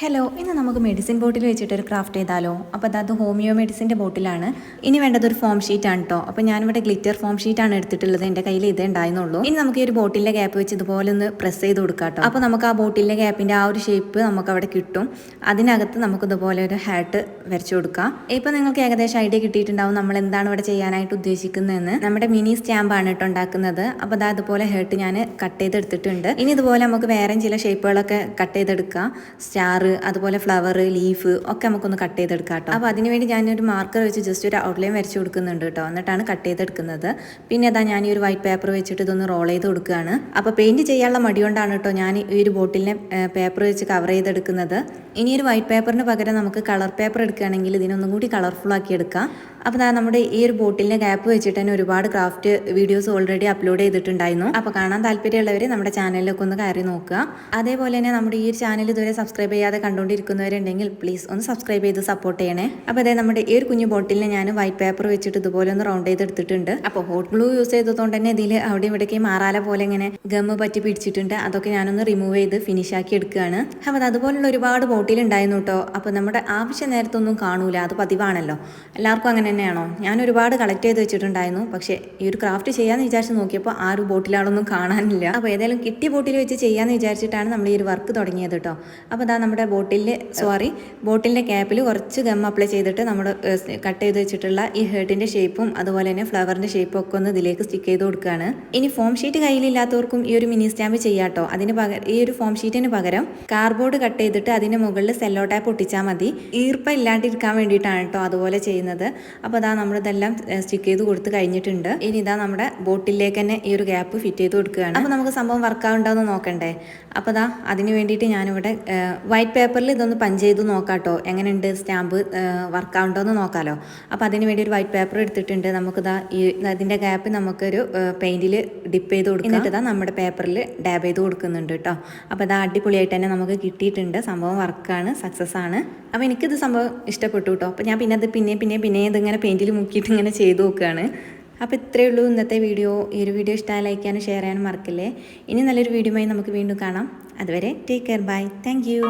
Hello, ഇന്ന് നമുക്ക് medicine ബോട്ടിൽ വെച്ചിട്ടൊരു ക്രാഫ്റ്റ് ചെയ്താലോ? അപ്പോൾ അത് ഹോമിയോ മെഡിസിൻ്റെ ബോട്ടിലാണ്. ഇനി വേണ്ടത് ഒരു ഫോം ഷീറ്റാണ് കേട്ടോ. അപ്പോൾ ഞാനിവിടെ ഗ്ലിറ്റർ ഫോം ഷീറ്റാണ് എടുത്തിട്ടുള്ളത്. എൻ്റെ കയ്യിൽ ഇതേ ഉണ്ടായിരുന്നുള്ളൂ. ഇനി നമുക്ക് ഈ ഒരു ബോട്ടിലെ ഗ്യാപ്പ് വെച്ച് ഇതുപോലെ ഒന്ന് പ്രസ് ചെയ്ത് കൊടുക്കാം കേട്ടോ. അപ്പോൾ നമുക്ക് ആ ബോട്ടിലെ ഗ്യാപ്പിൻ്റെ ആ ഒരു ഷേപ്പ് നമുക്ക് അവിടെ കിട്ടും. അതിനകത്ത് നമുക്ക് ഇതുപോലെ ഒരു ഹാർട്ട് വരച്ചു കൊടുക്കാം. ഇപ്പോൾ നിങ്ങൾക്ക് ഏകദേശം ഐഡിയ കിട്ടിയിട്ടുണ്ടാവും നമ്മൾ എന്താണ് ഇവിടെ ചെയ്യാനായിട്ട് ഉദ്ദേശിക്കുന്നതെന്ന്. നമ്മുടെ മിനി സ്റ്റാമ്പാണ് കേട്ടോ ഉണ്ടാക്കുന്നത്. അപ്പോൾ അതാ അതുപോലെ ഹാർട്ട് ഞാൻ കട്ട് ചെയ്തെടുത്തിട്ടുണ്ട്. ഇനി ഇതുപോലെ നമുക്ക് വേറെ ചില ഷേപ്പുകളൊക്കെ കട്ട് ചെയ്തെടുക്കാം. സ്റ്റാർ, അതുപോലെ ഫ്ലവർ, ലീഫ് ഒക്കെ നമുക്കൊന്ന് കട്ട് ചെയ്തെടുക്കാം കേട്ടോ. അപ്പോൾ അതിനുവേണ്ടി ഞാനൊരു മാർക്കർ വെച്ച് ജസ്റ്റ് ഒരു ഔട്ട്ലൈൻ വരച്ച് കൊടുക്കുന്നുണ്ട് കേട്ടോ. എന്നിട്ടാണ് കട്ട് ചെയ്തെടുക്കുന്നത്. പിന്നെ അതാ ഞാൻ ഈ ഒരു വൈറ്റ് പേപ്പർ വെച്ചിട്ട് ഇതൊന്ന് റോൾ ചെയ്ത് കൊടുക്കുകയാണ്. അപ്പോൾ പെയിന്റ് ചെയ്യാനുള്ള മടി കൊണ്ടാണ് കേട്ടോ ഞാൻ ഈ ഒരു ബോട്ടിലിനെ പേപ്പർ വെച്ച് കവർ ചെയ്തെടുക്കുന്നത്. ഇനി ഒരു വൈറ്റ് പേപ്പറിന് പകരം നമുക്ക് കളർ പേപ്പർ എടുക്കുകയാണെങ്കിൽ ഇതിനൊന്നും കൂടി കളർഫുൾ ആക്കി എടുക്കാം. അപ്പോൾ നമ്മുടെ ഈ ഒരു ബോട്ടിലിൻ്റെ ഗ്യാപ്പ് വെച്ചിട്ട് തന്നെ ഒരുപാട് ക്രാഫ്റ്റ് വീഡിയോസ് ഓൾറെഡി അപ്ലോഡ് ചെയ്തിട്ടുണ്ടായിരുന്നു. അപ്പോൾ കാണാൻ താല്പര്യമുള്ളവർ നമ്മുടെ ചാനലിലൊക്കെ ഒന്ന് കയറി നോക്കുക. അതേപോലെ തന്നെ നമ്മുടെ ഈ ഒരു ചാനൽ ഇതുവരെ സബ്സ്ക്രൈബ് ചെയ്യാതെ കണ്ടുകൊണ്ടിരിക്കുന്നവരുണ്ടെങ്കിൽ പ്ലീസ് ഒന്ന് സബ്സ്ക്രൈബ് ചെയ്ത് സപ്പോർട്ട് ചെയ്യണേ. അപ്പോൾ അതായത് നമ്മുടെ ഈ ഒരു കുഞ്ഞു ബോട്ടിലിനെ ഞാൻ വൈറ്റ് പേപ്പർ വെച്ചിട്ട് ഇതുപോലെ ഒന്ന് റൗണ്ട് ചെയ്തെടുത്തിട്ടുണ്ട്. അപ്പോൾ ഹോട്ട് ഗ്ലൂ യൂസ് ചെയ്തതുകൊണ്ട് തന്നെ ഇതിൽ അവിടെ ഇവിടേക്ക് മാറാല പോലെ ഇങ്ങനെ ഗമ്മ് പറ്റി പിടിച്ചിട്ടുണ്ട്. അതൊക്കെ ഞാനൊന്ന് റിമൂവ് ചെയ്ത് ഫിനിഷ് ആക്കി എടുക്കുകയാണ്. അപ്പോൾ അതുപോലുള്ള ഒരുപാട് ബോട്ടിൽ ഉണ്ടായിരുന്നു കേട്ടോ. അപ്പോൾ നമ്മുടെ ആവശ്യ നേരത്തൊന്നും കാണൂല, അത് പതിവാണല്ലോ. എല്ലാവർക്കും അങ്ങനെ തന്നെയാണോ? ഞാൻ ഒരുപാട് കളക്ട് ചെയ്ത് വെച്ചിട്ടുണ്ടായിരുന്നു. പക്ഷേ ഈ ഒരു ക്രാഫ്റ്റ് ചെയ്യാന്ന് വിചാരിച്ച് നോക്കിയപ്പോൾ ആ ഒരു ബോട്ടിലാളൊന്നും കാണാനില്ല. അപ്പോൾ ഏതായാലും കിട്ടിയ ബോട്ടിൽ വെച്ച് ചെയ്യാന്ന് വിചാരിച്ചിട്ടാണ് നമ്മൾ ഈ ഒരു വർക്ക് തുടങ്ങിയത് കേട്ടോ. അപ്പോൾ അതാ നമ്മുടെ ബോട്ടിലിൻ്റെ ക്യാപ്പിൽ കുറച്ച് ഗം അപ്ലൈ ചെയ്തിട്ട് നമ്മൾ കട്ട് ചെയ്ത് വെച്ചിട്ടുള്ള ഈ ഹേർട്ടിൻ്റെ ഷേപ്പും അതുപോലെ തന്നെ ഫ്ലവറിൻ്റെ ഷേപ്പും ഒക്കെ ഒന്ന് ഇതിലേക്ക് സ്റ്റിക്ക് ചെയ്ത് കൊടുക്കുകയാണ്. ഇനി ഫോം ഷീറ്റ് കയ്യിലില്ലാത്തവർക്കും ഈ ഒരു മിനി സ്റ്റാമ്പ് ചെയ്യാം കേട്ടോ. അതിന് പകരം ഈ ഒരു ഫോം ഷീറ്റിന് പകരം കാർഡ്ബോർഡ് കട്ട് ചെയ്തിട്ട് അതിന് മുകളിൽ സെല്ലോ ടാപ്പ് ഒട്ടിച്ചാൽ മതി. ഈർപ്പം ഇല്ലാണ്ടിരിക്കാൻ വേണ്ടിയിട്ടാണ് കേട്ടോ അതുപോലെ ചെയ്യുന്നത്. അപ്പോൾ അതാ നമ്മളിതെല്ലാം സ്റ്റിക്ക് ചെയ്ത് കൊടുത്ത് കഴിഞ്ഞിട്ടുണ്ട്. ഇനി ഇതാ നമ്മുടെ ബോട്ടിലേക്ക് തന്നെ ഈ ഒരു ഗ്യാപ്പ് ഫിറ്റ് ചെയ്ത് കൊടുക്കുകയാണ്. അപ്പോൾ നമുക്ക് സംഭവം വർക്കാവുണ്ടാവുന്ന നോക്കണ്ടേ. അപ്പോൾ അതാ അതിന് വേണ്ടിയിട്ട് ഞാനിവിടെ വൈറ്റ് പേപ്പറിൽ ഇതൊന്ന് പഞ്ച് ചെയ്ത് നോക്കാട്ടോ. എങ്ങനെയുണ്ട് സ്റ്റാമ്പ് വർക്കാവുണ്ടോ എന്ന് നോക്കാമല്ലോ. അപ്പോൾ അതിന് വേണ്ടി ഒരു വൈറ്റ് പേപ്പർ എടുത്തിട്ടുണ്ട്. നമുക്കിതാ ഈ അതിൻ്റെ ഗ്യാപ്പ് നമുക്കൊരു പെയിൻറ്റിൽ ഡിപ്പ് ചെയ്ത് കൊടുക്കാം. എന്നിട്ട് ഇതാ നമ്മുടെ പേപ്പറിൽ ഡാബ് ചെയ്ത് കൊടുക്കുന്നുണ്ട് കേട്ടോ. അപ്പോൾ ഇതാ അടിപൊളിയായിട്ട് തന്നെ നമുക്ക് കിട്ടിയിട്ടുണ്ട്. സംഭവം വർക്കാണ്, സക്സസ് ആണ്. അപ്പോൾ എനിക്കിത് സംഭവം ഇഷ്ടപ്പെട്ടു കേട്ടോ. അപ്പോൾ ഞാൻ പിന്നെ അത് പിന്നെ ഇതിങ്ങനെ പെയിൻറ്റിൽ മുക്കിയിട്ട് ഇങ്ങനെ ചെയ്ത് നോക്കുകയാണ്. അപ്പോൾ ഇത്രയേ ഉള്ളൂ ഇന്നത്തെ വീഡിയോ. ഈ ഒരു വീഡിയോ ഇഷ്ടമായി ലൈക്ക് ചെയ്യാനും ഷെയർ ചെയ്യാനും മറക്കില്ലേ. ഇനി നല്ലൊരു വീഡിയോയുമായി നമുക്ക് വീണ്ടും കാണാം. അതുവരെ take care, bye, thank U.